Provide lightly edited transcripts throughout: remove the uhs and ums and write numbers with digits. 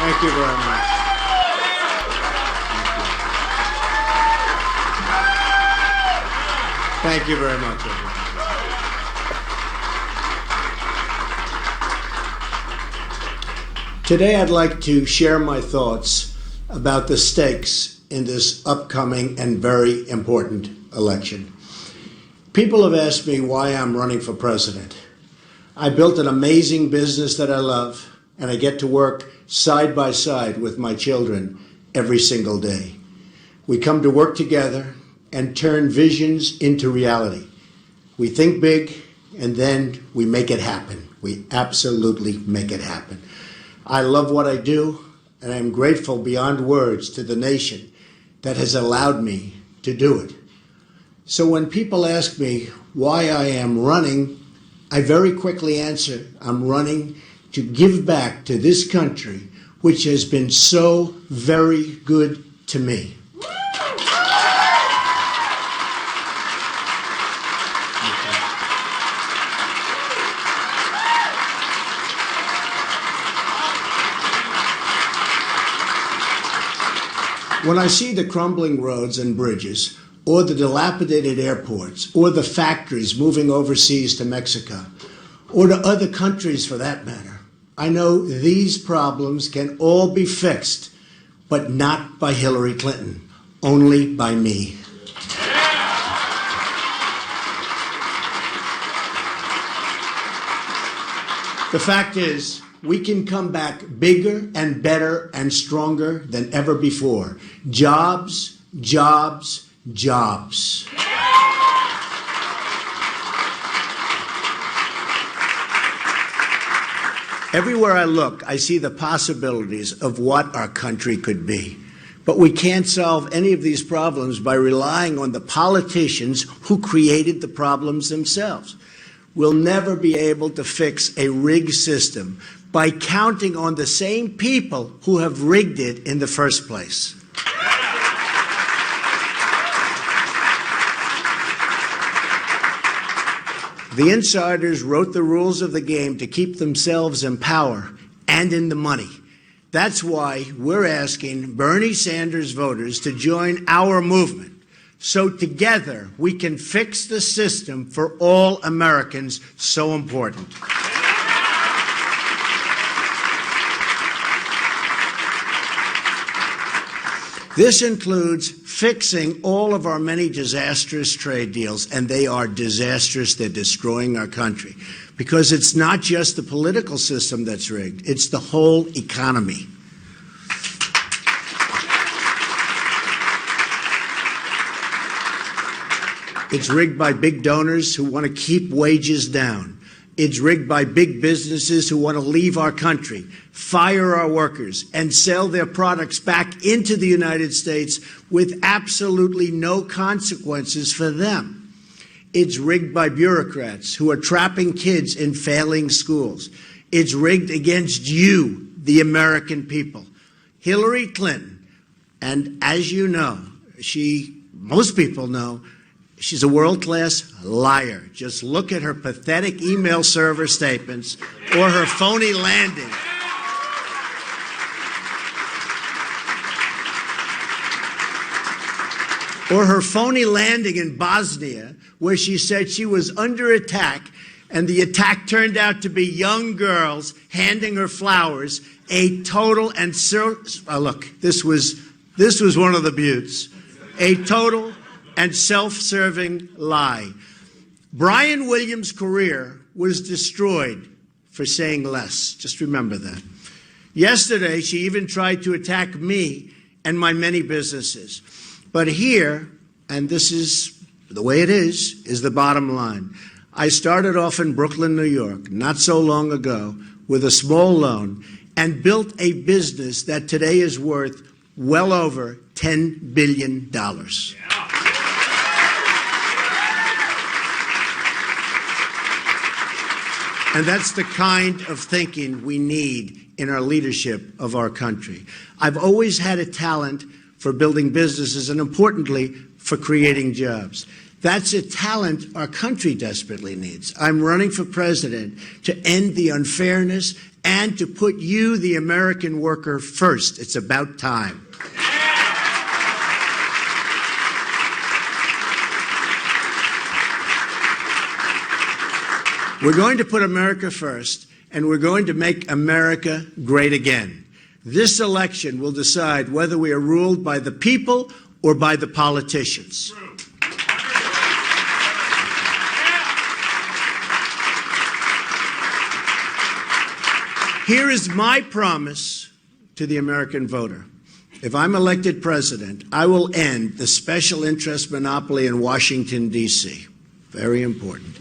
Thank you very much. Thank you very much, everyone. Today I'd like to share my thoughts about the stakes in this upcoming and very important election. People have asked me why I'm running for president. I built an amazing business that I love, and I get to work side by side with my children every single day. We come to work together and turn visions into reality. We think big, and then we make it happen. We absolutely make it happen. I love what I do, and I'm grateful beyond words to the nation that has allowed me to do it. So when people ask me why I am running, I very quickly answer, I'm running to give back to this country, which has been so very good to me. When I see the crumbling roads and bridges, or the dilapidated airports, or the factories moving overseas to Mexico, or to other countries for that matter, I know these problems can all be fixed, but not by Hillary Clinton, only by me. The fact is, we can come back bigger and better and stronger than ever before. Jobs, jobs, jobs. Everywhere I look, I see the possibilities of what our country could be. But we can't solve any of these problems by relying on the politicians who created the problems themselves. We'll never be able to fix a rigged system by counting on the same people who have rigged it in the first place. The insiders wrote the rules of the game to keep themselves in power and in the money. That's why we're asking Bernie Sanders voters to join our movement, so together we can fix the system for all Americans so important. This includes fixing all of our many disastrous trade deals, and they are disastrous. They're destroying our country. Because it's not just the political system that's rigged, it's the whole economy. It's rigged by big donors who want to keep wages down. It's rigged by big businesses who want to leave our country, fire our workers, and sell their products back into the United States with absolutely no consequences for them. It's rigged by bureaucrats who are trapping kids in failing schools. It's rigged against you, the American people. Hillary Clinton, and as you know, most people know, she's a world-class liar. Just look at her pathetic email server statements or her phony landing. Or her phony landing in Bosnia, where she said she was under attack, and the attack turned out to be young girls handing her flowers. A total and look, this was one of the buttes. A total and self-serving lie. Brian Williams' career was destroyed for saying less. Just remember that. Yesterday, she even tried to attack me and my many businesses. But here, and this is the way it is the bottom line. I started off in Brooklyn, New York, not so long ago, with a small loan, and built a business that today is worth well over $10 billion. And that's the kind of thinking we need in our leadership of our country. I've always had a talent for building businesses and, importantly, for creating jobs. That's a talent our country desperately needs. I'm running for president to end the unfairness and to put you, the American worker, first. It's about time. We're going to put America first, and we're going to make America great again. This election will decide whether we are ruled by the people or by the politicians. Here is my promise to the American voter. If I'm elected president, I will end the special interest monopoly in Washington, D.C. Very important.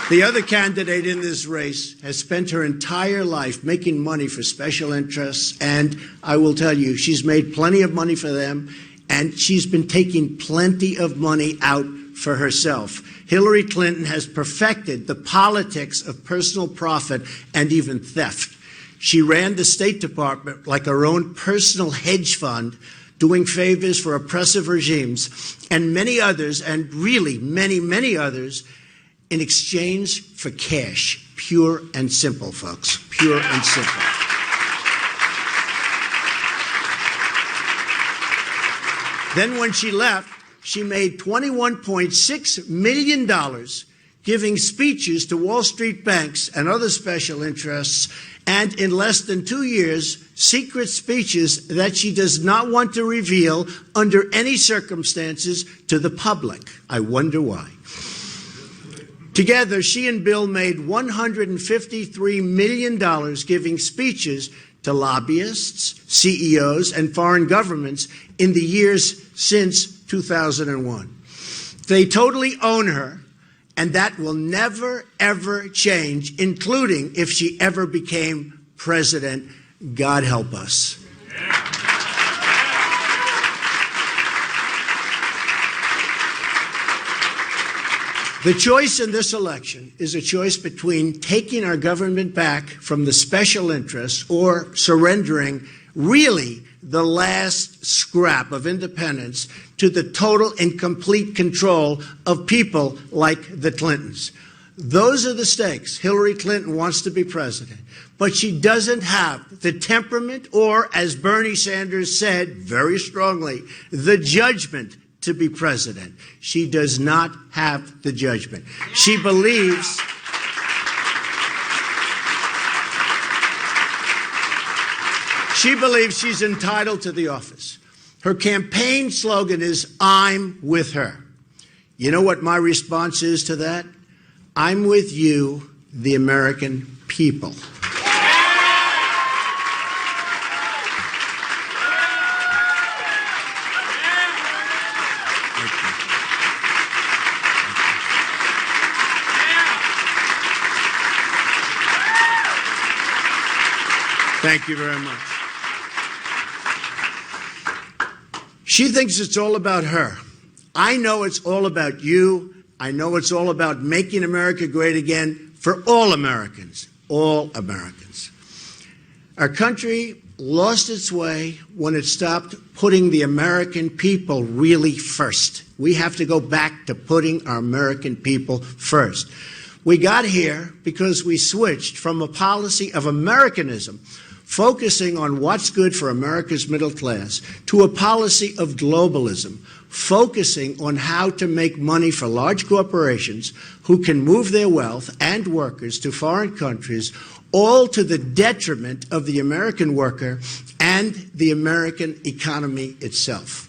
The other candidate in this race has spent her entire life making money for special interests, and I will tell you, she's made plenty of money for them, and she's been taking plenty of money out for herself. Hillary Clinton has perfected the politics of personal profit and even theft. She ran the State Department like her own personal hedge fund, doing favors for oppressive regimes, and many others, and really many, many others, in exchange for cash. Pure and simple, folks. Pure and simple. Then when she left, she made $21.6 million giving speeches to Wall Street banks and other special interests, and in less than 2 years, secret speeches that she does not want to reveal under any circumstances to the public. I wonder why. Together, she and Bill made $153 million giving speeches to lobbyists, CEOs, and foreign governments in the years since 2001. They totally own her, and that will never, ever change, including if she ever became president. God help us. The choice in this election is a choice between taking our government back from the special interests or surrendering really the last scrap of independence to the total and complete control of people like the Clintons. Those are the stakes. Hillary Clinton wants to be president, but she doesn't have the temperament or, as Bernie Sanders said very strongly, the judgment to be president. She does not have the judgment. She believes she's entitled to the office. Her campaign slogan is, "I'm with her." You know what my response is to that? I'm with you, the American people. Thank you very much. She thinks it's all about her. I know it's all about you. I know it's all about making America great again for all Americans, all Americans. Our country lost its way when it stopped putting the American people really first. We have to go back to putting our American people first. We got here because we switched from a policy of Americanism, focusing on what's good for America's middle class, to a policy of globalism, focusing on how to make money for large corporations who can move their wealth and workers to foreign countries, all to the detriment of the American worker and the American economy itself.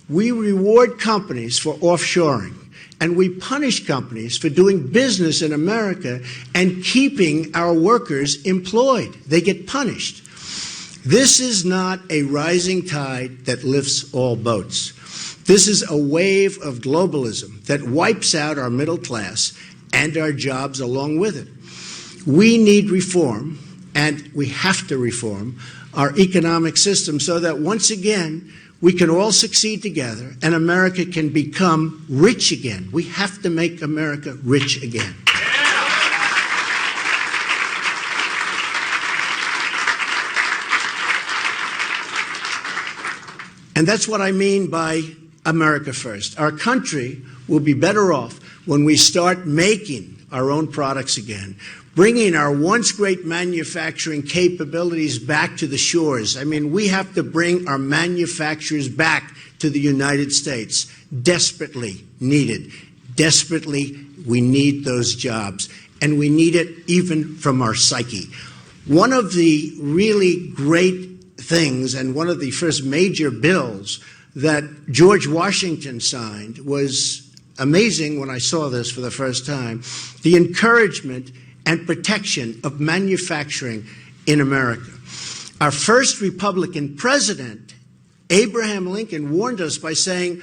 We reward companies for offshoring, and we punish companies for doing business in America and keeping our workers employed. They get punished. This is not a rising tide that lifts all boats. This is a wave of globalism that wipes out our middle class and our jobs along with it. We need reform, and we have to reform our economic system so that once again we can all succeed together and America can become rich again. We have to make America rich again. And that's what I mean by America first. Our country will be better off when we start making our own products again, bringing our once great manufacturing capabilities back to the shores. I mean, we have to bring our manufacturers back to the United States. Desperately needed. Desperately, we need those jobs. And we need it even from our psyche. One of the really great things, and one of the first major bills that George Washington signed, was amazing when I saw this for the first time, the encouragement and protection of manufacturing in America. Our first Republican president, Abraham Lincoln, warned us by saying,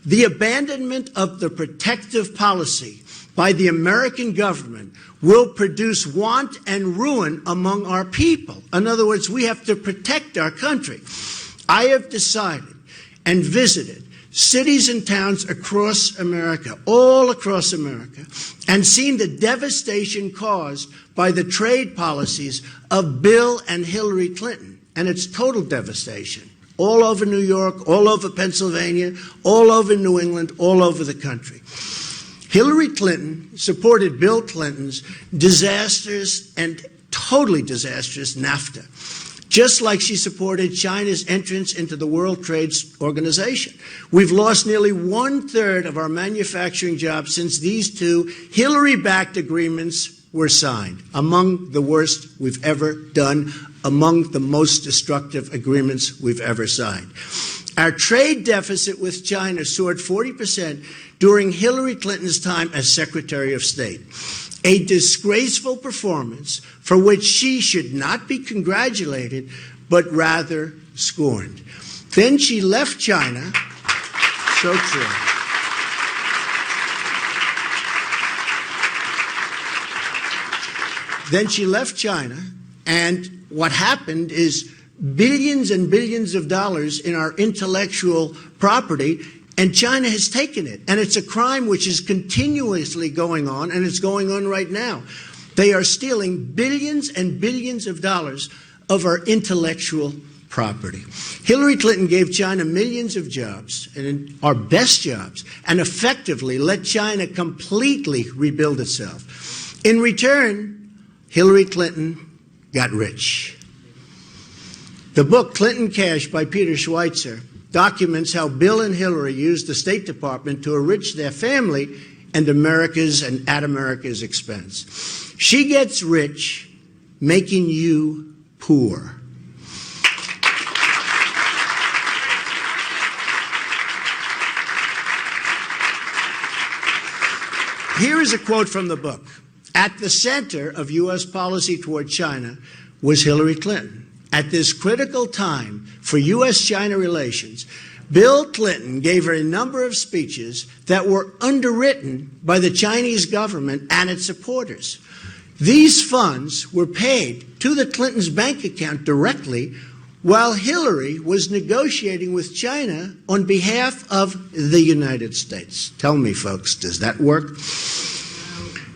the abandonment of the protective policy by the American government will produce want and ruin among our people. In other words, we have to protect our country. I have decided and visited cities and towns across America, all across America, and seen the devastation caused by the trade policies of Bill and Hillary Clinton. And it's total devastation. All over New York, all over Pennsylvania, all over New England, all over the country. Hillary Clinton supported Bill Clinton's disastrous and totally disastrous NAFTA, just like she supported China's entrance into the World Trade Organization. We've lost nearly 1/3 of our manufacturing jobs since these two Hillary-backed agreements were signed, among the worst we've ever done, among the most destructive agreements we've ever signed. Our trade deficit with China soared 40% during Hillary Clinton's time as Secretary of State, a disgraceful performance for which she should not be congratulated, but rather scorned. Then she left China. So true. Then she left China, and what happened is billions and billions of dollars in our intellectual property, and China has taken it. And it's a crime which is continuously going on, and it's going on right now. They are stealing billions and billions of dollars of our intellectual property. Hillary Clinton gave China millions of jobs, and our best jobs, and effectively let China completely rebuild itself. In return, Hillary Clinton got rich. The book Clinton Cash by Peter Schweitzer documents how Bill and Hillary used the State Department to enrich their family and at America's expense. She gets rich, making you poor. Here is a quote from the book. At the center of U.S. policy toward China was Hillary Clinton. At this critical time for U.S.-China relations, Bill Clinton gave her a number of speeches that were underwritten by the Chinese government and its supporters. These funds were paid to the Clintons' bank account directly, while Hillary was negotiating with China on behalf of the United States. Tell me, folks, does that work?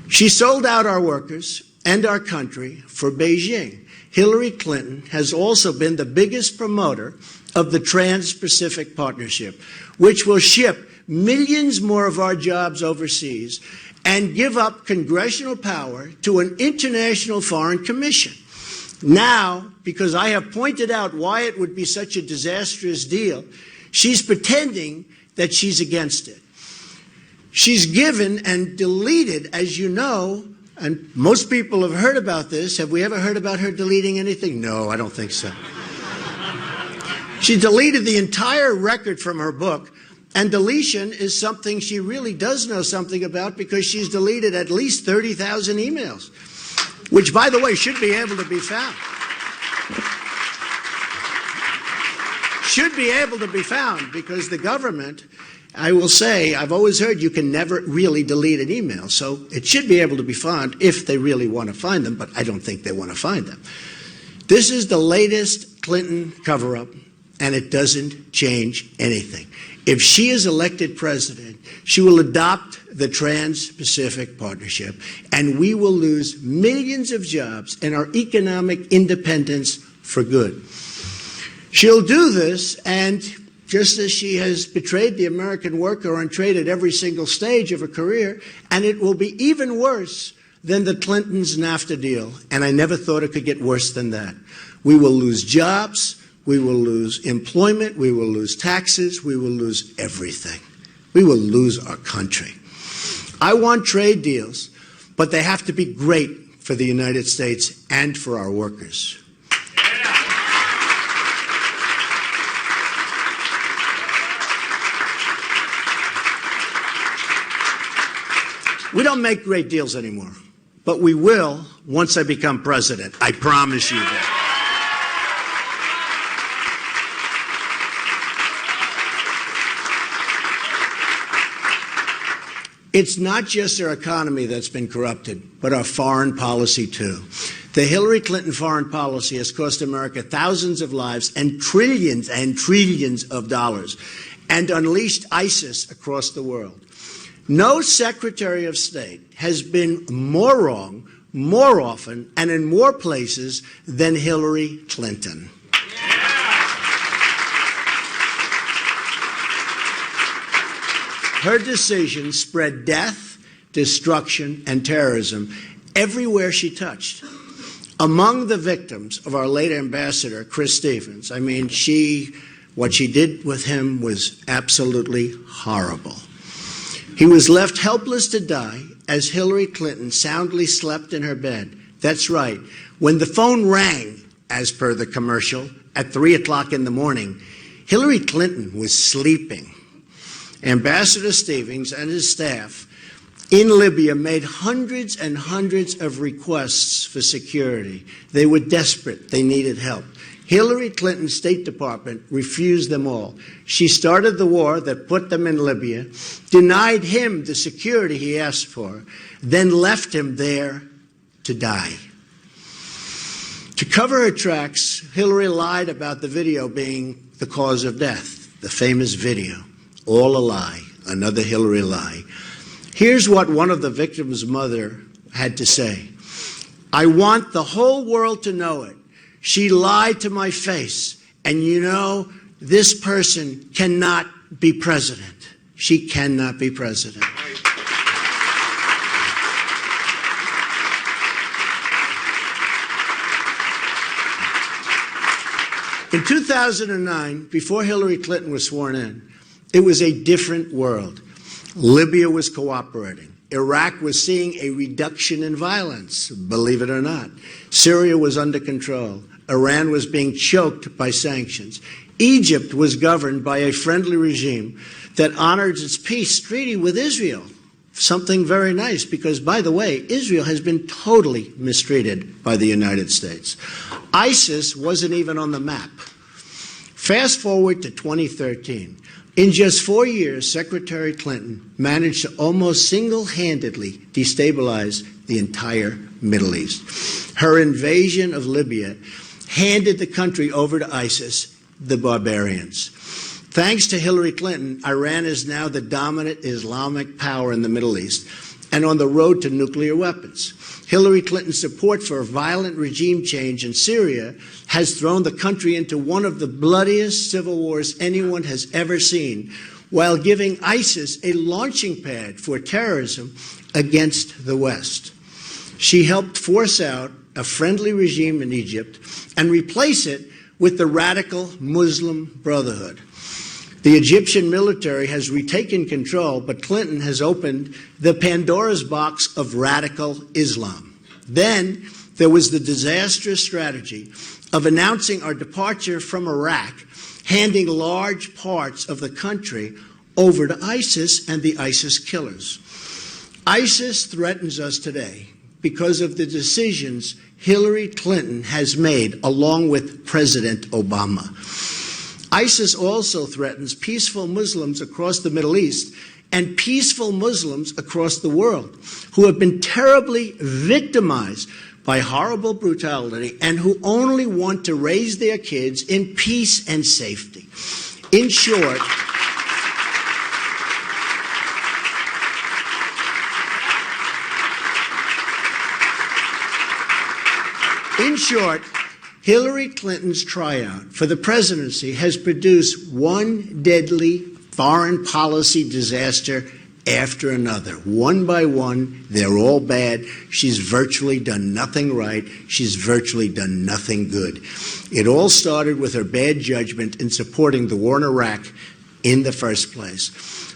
She sold out our workers and our country for Beijing. Hillary Clinton has also been the biggest promoter of the Trans-Pacific Partnership, which will ship millions more of our jobs overseas and give up congressional power to an international foreign commission. Now, because I have pointed out why it would be such a disastrous deal, she's pretending that she's against it. She's given and deleted, as you know, and most people have heard about this. Have we ever heard about her deleting anything? No, I don't think so. She deleted the entire record from her book, and deletion is something she really does know something about because she's deleted at least 30,000 emails, which, by the way, should be able to be found. Should be able to be found because the government, I will say, I've always heard you can never really delete an email, so it should be able to be found if they really want to find them, but I don't think they want to find them. This is the latest Clinton cover-up, and it doesn't change anything. If she is elected president, she will adopt the Trans-Pacific Partnership, and we will lose millions of jobs and our economic independence for good. She'll do this, and just as she has betrayed the American worker and traded every single stage of her career, and it will be even worse than the Clintons' NAFTA deal, and I never thought it could get worse than that. We will lose jobs, we will lose employment, we will lose taxes, we will lose everything. We will lose our country. I want trade deals, but they have to be great for the United States and for our workers. We don't make great deals anymore, but we will once I become president. I promise you that. It's not just our economy that's been corrupted, but our foreign policy too. The Hillary Clinton foreign policy has cost America thousands of lives and trillions of dollars, and unleashed ISIS across the world. No Secretary of State has been more wrong, more often, and in more places than Hillary Clinton. Her decisions spread death, destruction, and terrorism everywhere she touched. Among the victims of our late ambassador, Chris Stevens, what she did with him was absolutely horrible. He was left helpless to die as Hillary Clinton soundly slept in her bed. That's right. When the phone rang, as per the commercial, at 3 o'clock in the morning, Hillary Clinton was sleeping. Ambassador Stevens and his staff in Libya made hundreds and hundreds of requests for security. They were desperate. They needed help. Hillary Clinton's State Department refused them all. She started the war that put them in Libya, denied him the security he asked for, then left him there to die. To cover her tracks, Hillary lied about the video being the cause of death, the famous video. All a lie, another Hillary lie. Here's what one of the victims' mother had to say. I want the whole world to know it. She lied to my face, and you know, this person cannot be president. She cannot be president. In 2009, before Hillary Clinton was sworn in, it was a different world. Libya was cooperating. Iraq was seeing a reduction in violence, believe it or not. Syria was under control. Iran was being choked by sanctions. Egypt was governed by a friendly regime that honored its peace treaty with Israel. Something very nice because, by the way, Israel has been totally mistreated by the United States. ISIS wasn't even on the map. Fast forward to 2013. In just 4 years, Secretary Clinton managed to almost single-handedly destabilize the entire Middle East. Her invasion of Libya handed the country over to ISIS, the barbarians. Thanks to Hillary Clinton, Iran is now the dominant Islamic power in the Middle East and on the road to nuclear weapons. Hillary Clinton's support for a violent regime change in Syria has thrown the country into one of the bloodiest civil wars anyone has ever seen, while giving ISIS a launching pad for terrorism against the West. She helped force out a friendly regime in Egypt and replace it with the radical Muslim Brotherhood. The Egyptian military has retaken control, but Clinton has opened the Pandora's box of radical Islam. Then there was the disastrous strategy of announcing our departure from Iraq, handing large parts of the country over to ISIS and the ISIS killers. ISIS threatens us today because of the decisions Hillary Clinton has made along with President Obama. ISIS also threatens peaceful Muslims across the Middle East and peaceful Muslims across the world who have been terribly victimized by horrible brutality and who only want to raise their kids in peace and safety. In short, Hillary Clinton's tryout for the presidency has produced one deadly foreign policy disaster after another. One by one, they're all bad. She's virtually done nothing right. She's virtually done nothing good. It all started with her bad judgment in supporting the war in Iraq in the first place.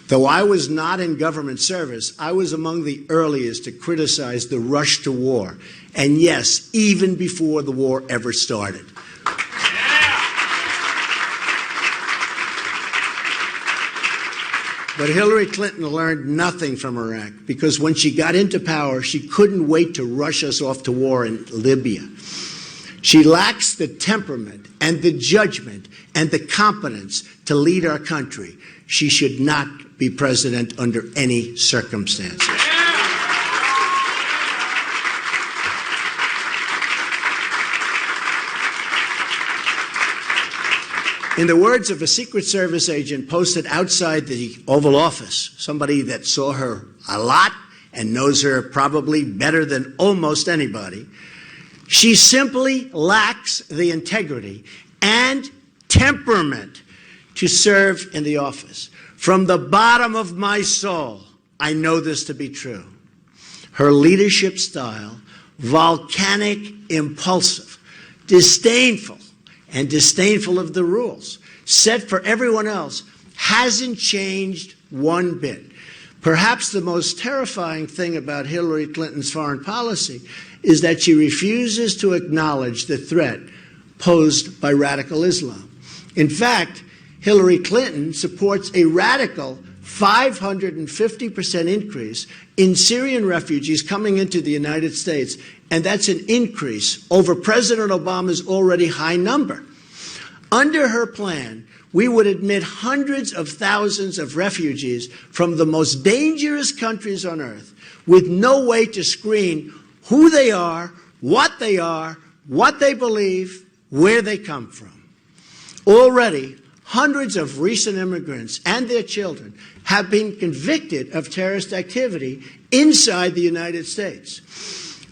Though I was not in government service, I was among the earliest to criticize the rush to war. And yes, even before the war ever started. But Hillary Clinton learned nothing from Iraq, because when she got into power, she couldn't wait to rush us off to war in Libya. She lacks the temperament and the judgment and the competence to lead our country. She should not be president under any circumstances. In the words of a Secret Service agent posted outside the Oval Office, somebody that saw her a lot and knows her probably better than almost anybody, she simply lacks the integrity and temperament to serve in the office. From the bottom of my soul, I know this to be true. Her leadership style, volcanic, impulsive, disdainful of the rules set for everyone else, hasn't changed one bit. Perhaps the most terrifying thing about Hillary Clinton's foreign policy is that she refuses to acknowledge the threat posed by radical Islam. In fact, Hillary Clinton supports a radical 550% increase in Syrian refugees coming into the United States, and that's an increase over President Obama's already high number. Under her plan, we would admit hundreds of thousands of refugees from the most dangerous countries on earth with no way to screen who they are, what they believe, where they come from. Already, hundreds of recent immigrants and their children have been convicted of terrorist activity inside the United States.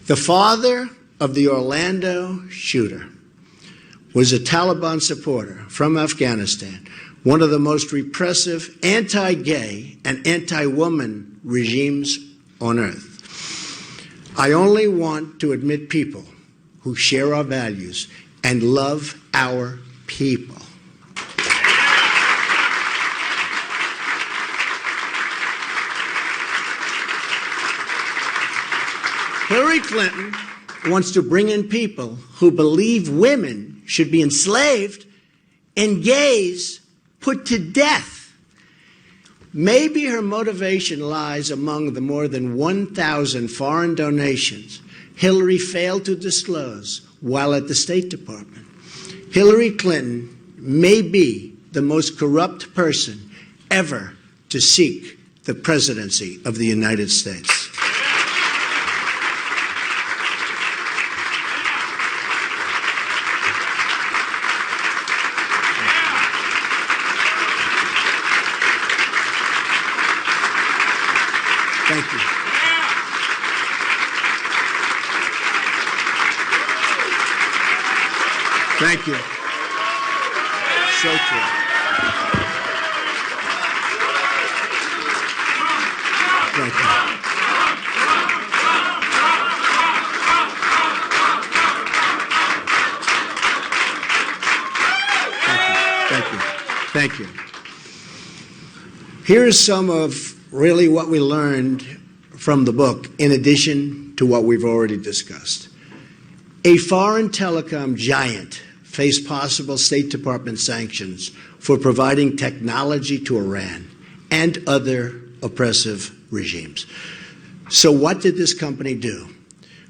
The father of the Orlando shooter was a Taliban supporter from Afghanistan, one of the most repressive anti-gay and anti-woman regimes on earth. I only want to admit people who share our values and love our people. Hillary Clinton wants to bring in people who believe women should be enslaved and gays put to death. Maybe her motivation lies among the more than 1,000 foreign donations Hillary failed to disclose while at the State Department. Hillary Clinton may be the most corrupt person ever to seek the presidency of the United States. Thank you. Thank you. So true. Thank you. Thank you. Thank you. Here's some of really what we learned from the book, in addition to what we've already discussed. A foreign telecom giant faced possible State Department sanctions for providing technology to Iran and other oppressive regimes. So what did this company do?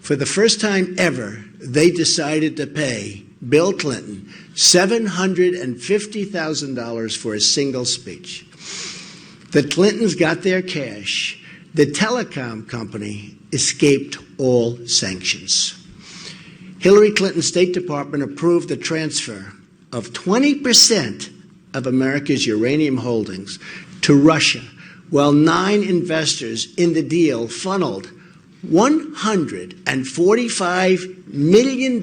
For the first time ever, they decided to pay Bill Clinton $750,000 for a single speech. The Clintons got their cash. The telecom company escaped all sanctions. Hillary Clinton's State Department approved the transfer of 20% of America's uranium holdings to Russia, while 9 investors in the deal funneled $145 million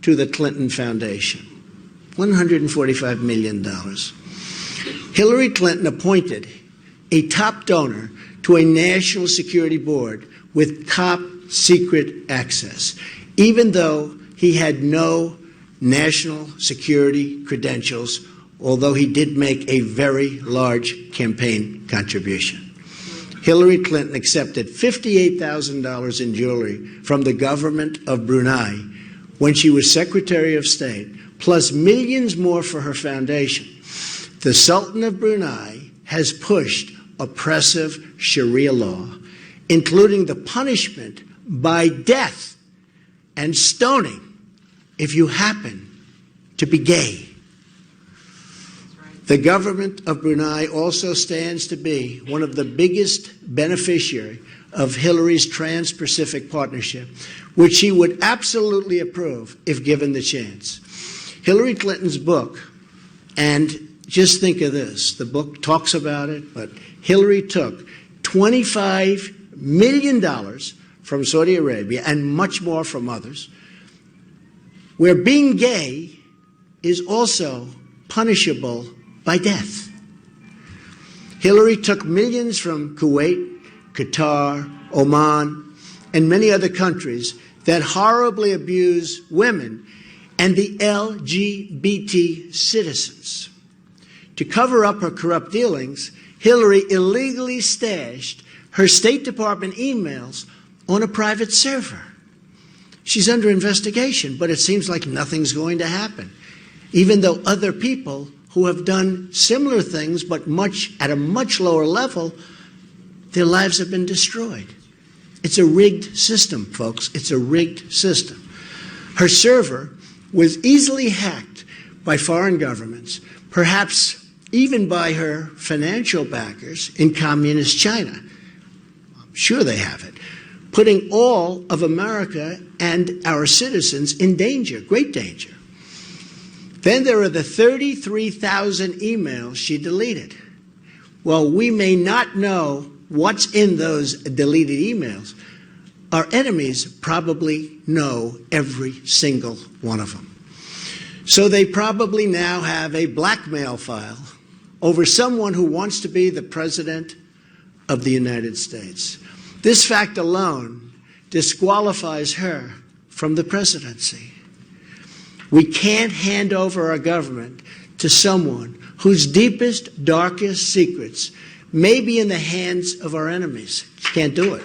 to the Clinton Foundation. $145 million. Hillary Clinton appointed a top donor to a national security board with top secret access, even though he had no national security credentials, although he did make a very large campaign contribution. Hillary Clinton accepted $58,000 in jewelry from the government of Brunei when she was Secretary of State, plus millions more for her foundation. The Sultan of Brunei has pushed oppressive Sharia law, including the punishment by death and stoning if you happen to be gay. The government of Brunei also stands to be one of the biggest beneficiaries of Hillary's Trans-Pacific Partnership, which she would absolutely approve if given the chance. Hillary Clinton's book, and just think of this, the book talks about it, but Hillary took $25 million from Saudi Arabia and much more from others, where being gay is also punishable by death. Hillary took millions from Kuwait, Qatar, Oman, and many other countries that horribly abuse women and the LGBT citizens. To cover up her corrupt dealings, Hillary illegally stashed her State Department emails on a private server. She's under investigation, but it seems like nothing's going to happen, even though other people who have done similar things, but at a much lower level, their lives have been destroyed. It's a rigged system, folks. It's a rigged system. Her server was easily hacked by foreign governments, perhaps even by her financial backers in communist China. I'm sure they have it, putting all of America and our citizens in danger, great danger. Then there are the 33,000 emails she deleted. While we may not know what's in those deleted emails, our enemies probably know every single one of them. So they probably now have a blackmail file over someone who wants to be the President of the United States. This fact alone disqualifies her from the presidency. We can't hand over our government to someone whose deepest, darkest secrets may be in the hands of our enemies. Can't do it.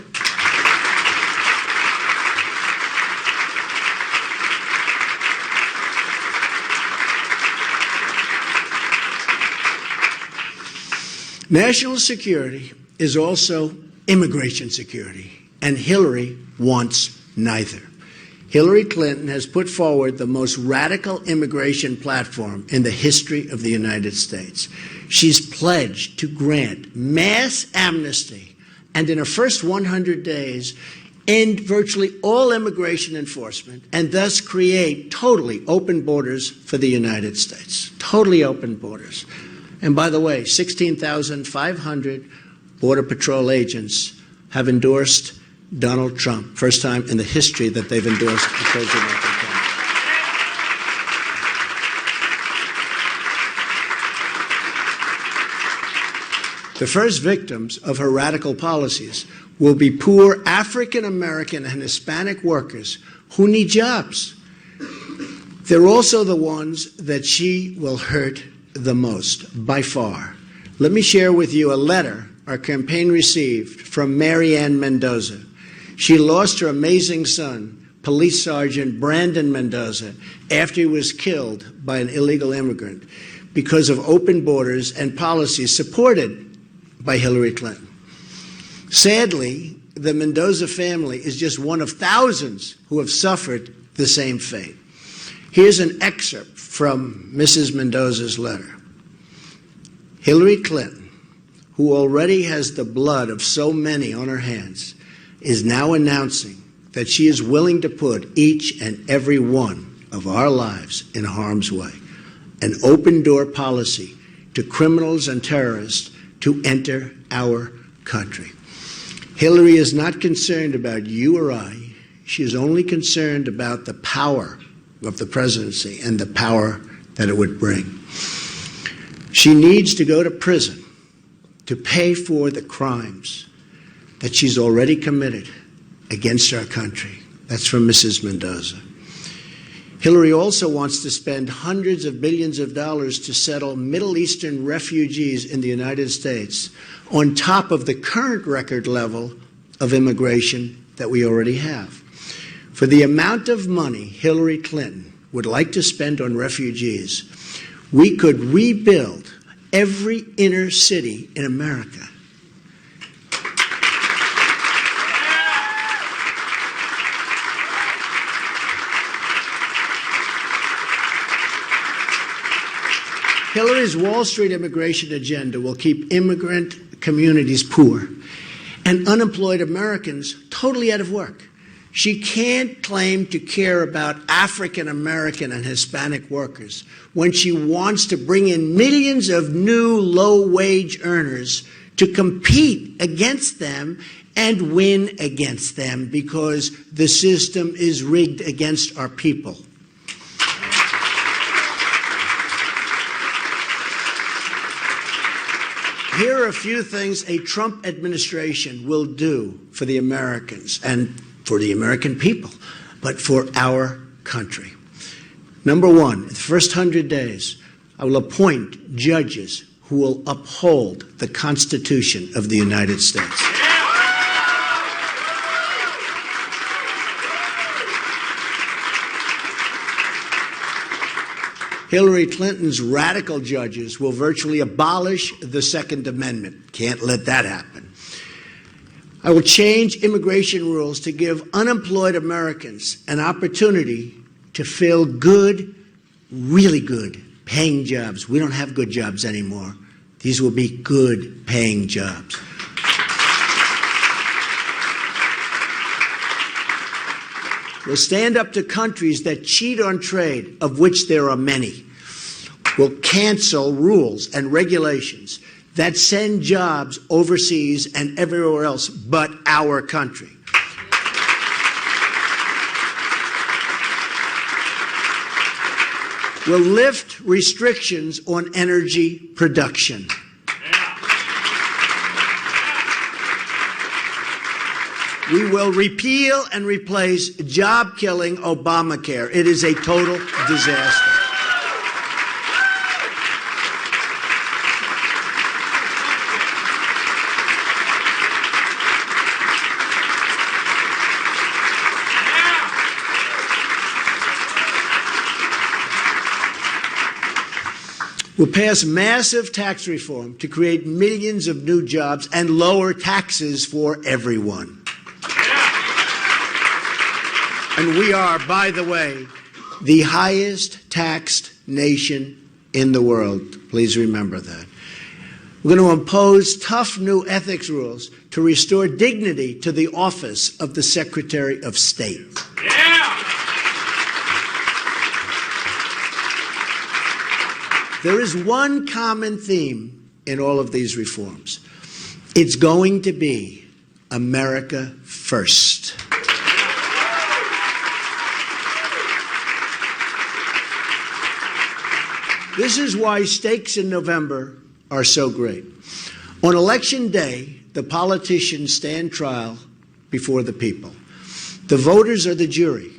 National security is also immigration security, and Hillary wants neither. Hillary Clinton has put forward the most radical immigration platform in the history of the United States. She's pledged to grant mass amnesty and in her first 100 days end virtually all immigration enforcement and thus create totally open borders for the United States. Totally open borders. And by the way, 16,500 Border Patrol agents have endorsed Donald Trump, first time in the history that they've endorsed the President of the country. The first victims of her radical policies will be poor African American and Hispanic workers who need jobs. They're also the ones that she will hurt the most, by far. Let me share with you a letter our campaign received from Marianne Mendoza. She lost her amazing son, Police Sergeant Brandon Mendoza, after he was killed by an illegal immigrant because of open borders and policies supported by Hillary Clinton. Sadly, the Mendoza family is just one of thousands who have suffered the same fate. Here's an excerpt from Mrs. Mendoza's letter. Hillary Clinton, who already has the blood of so many on her hands, is now announcing that she is willing to put each and every one of our lives in harm's way, an open-door policy to criminals and terrorists to enter our country. Hillary is not concerned about you or I. She is only concerned about the power of the presidency and the power that it would bring. She needs to go to prison to pay for the crimes that she's already committed against our country. That's from Mrs. Mendoza. Hillary also wants to spend hundreds of billions of dollars to settle Middle Eastern refugees in the United States on top of the current record level of immigration that we already have. For the amount of money Hillary Clinton would like to spend on refugees, we could rebuild every inner city in America. Hillary's Wall Street immigration agenda will keep immigrant communities poor and unemployed Americans totally out of work. She can't claim to care about African American and Hispanic workers when she wants to bring in millions of new low-wage earners to compete against them and win against them because the system is rigged against our people. Here are a few things a Trump administration will do for the Americans and for the American people, but for our country. Number one, in the first 100 days, I will appoint judges who will uphold the Constitution of the United States. Hillary Clinton's radical judges will virtually abolish the Second Amendment. Can't let that happen. I will change immigration rules to give unemployed Americans an opportunity to fill good, really good, paying jobs. We don't have good jobs anymore. These will be good, paying jobs. We'll stand up to countries that cheat on trade, of which there are many. We'll cancel rules and regulations that send jobs overseas and everywhere else but our country. We'll lift restrictions on energy production. We will repeal and replace job-killing Obamacare. It is a total disaster. We'll pass massive tax reform to create millions of new jobs and lower taxes for everyone. And we are, by the way, the highest taxed nation in the world. Please remember that. We're going to impose tough new ethics rules to restore dignity to the office of the Secretary of State. There is one common theme in all of these reforms. It's going to be America first. This is why stakes in November are so great. On Election Day, the politicians stand trial before the people. The voters are the jury.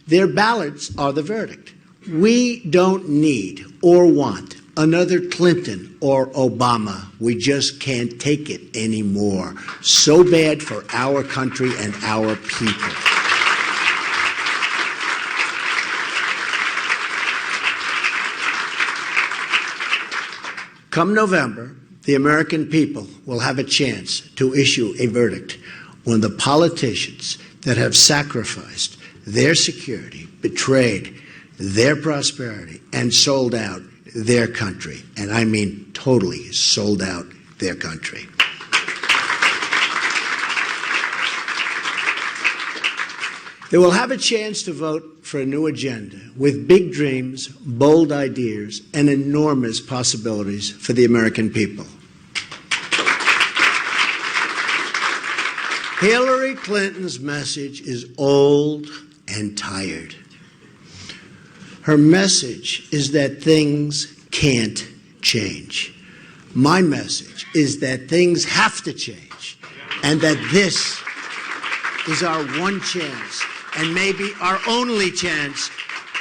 Their ballots are the verdict. We don't need or want another Clinton or Obama. We just can't take it anymore. So bad for our country and our people. Come November, the American people will have a chance to issue a verdict on the politicians that have sacrificed their security, betrayed their prosperity, and sold out their country. And I mean totally sold out their country. They will have a chance to vote for a new agenda with big dreams, bold ideas, and enormous possibilities for the American people. Hillary Clinton's message is old and tired. Her message is that things can't change. My message is that things have to change, and that this is our one chance, and maybe our only chance,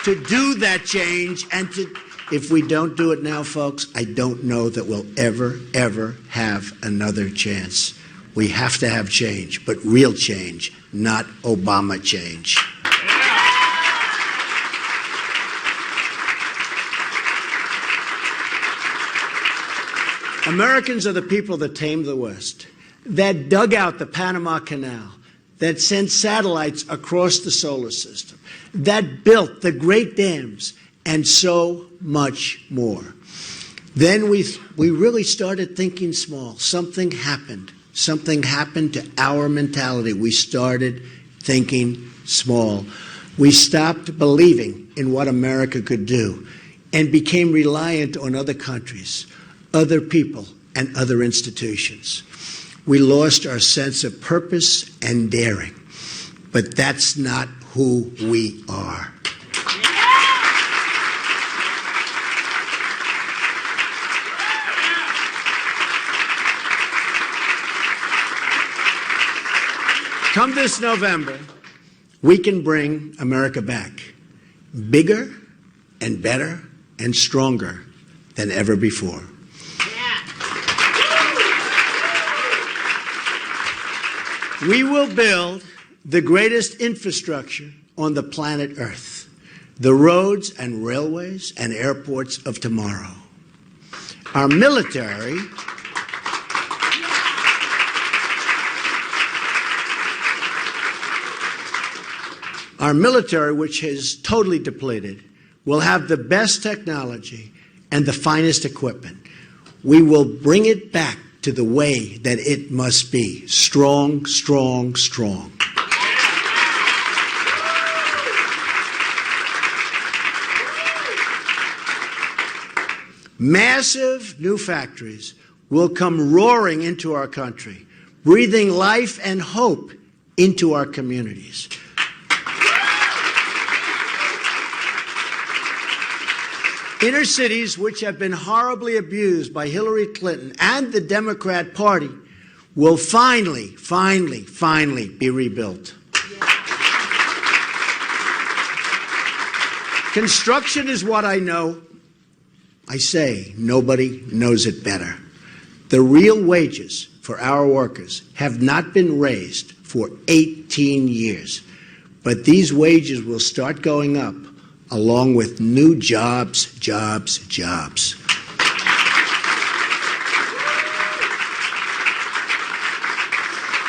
to do that change. And if we don't do it now, folks, I don't know that we'll ever have another chance. We have to have change, but real change, not Obama change. Americans are the people that tamed the West, that dug out the Panama Canal, that sent satellites across the solar system, that built the great dams, and so much more. Then we really started thinking small. Something happened. Something happened to our mentality. We started thinking small. We stopped believing in what America could do and became reliant on other countries, other people, and other institutions. We lost our sense of purpose and daring, but that's not who we are. Come this November, we can bring America back, bigger and better and stronger than ever before. We will build the greatest infrastructure on the planet Earth, the roads and railways and airports of tomorrow. Our military which is totally depleted, will have the best technology and the finest equipment. We will bring it back to the way that it must be. Strong, strong, strong. Massive new factories will come roaring into our country, breathing life and hope into our communities. Inner cities, which have been horribly abused by Hillary Clinton and the Democrat Party, will finally be rebuilt. Construction is what I know. I say nobody knows it better. The real wages for our workers have not been raised for 18 years, but these wages will start going up along with new jobs.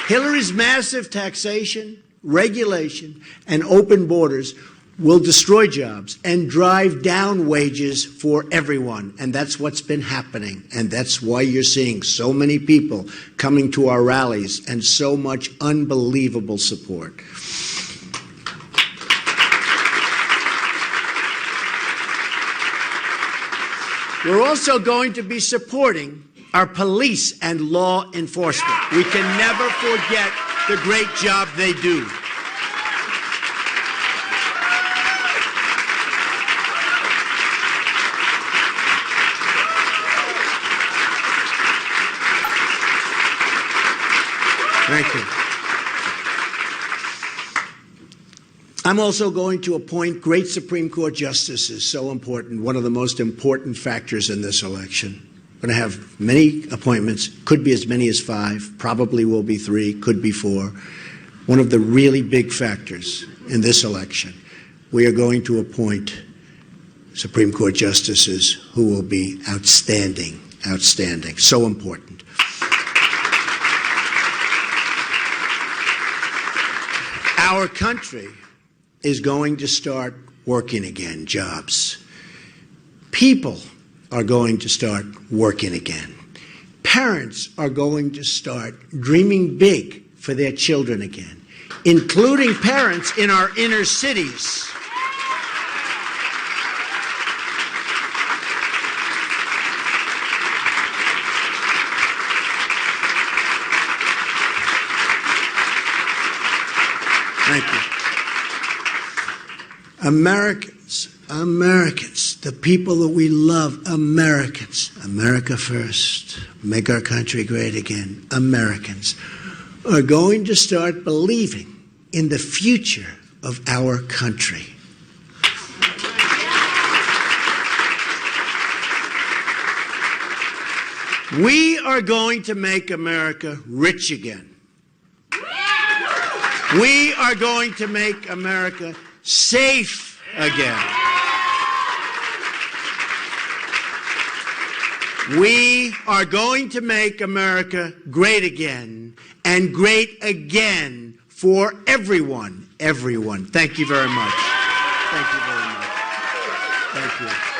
Hillary's massive taxation, regulation, and open borders will destroy jobs and drive down wages for everyone. And that's what's been happening. And that's why you're seeing so many people coming to our rallies and so much unbelievable support. We're also going to be supporting our police and law enforcement. We can never forget the great job they do. Thank you. I'm also going to appoint great Supreme Court justices, so important, one of the most important factors in this election. I'm going to have many appointments, could be as many as 5, probably will be 3, could be 4. One of the really big factors in this election, we are going to appoint Supreme Court justices who will be outstanding, so important. Our country is going to start working again, jobs. People are going to start working again. Parents are going to start dreaming big for their children again, including parents in our inner cities. Thank you. America's Americans, the people that we love, Americans, America first, make our country great again, Americans, are going to start believing in the future of our country. We are going to make America rich again. We are going to make America safe again. We are going to make America great again, and great again for everyone, everyone. Thank you very much. Thank you very much. Thank you.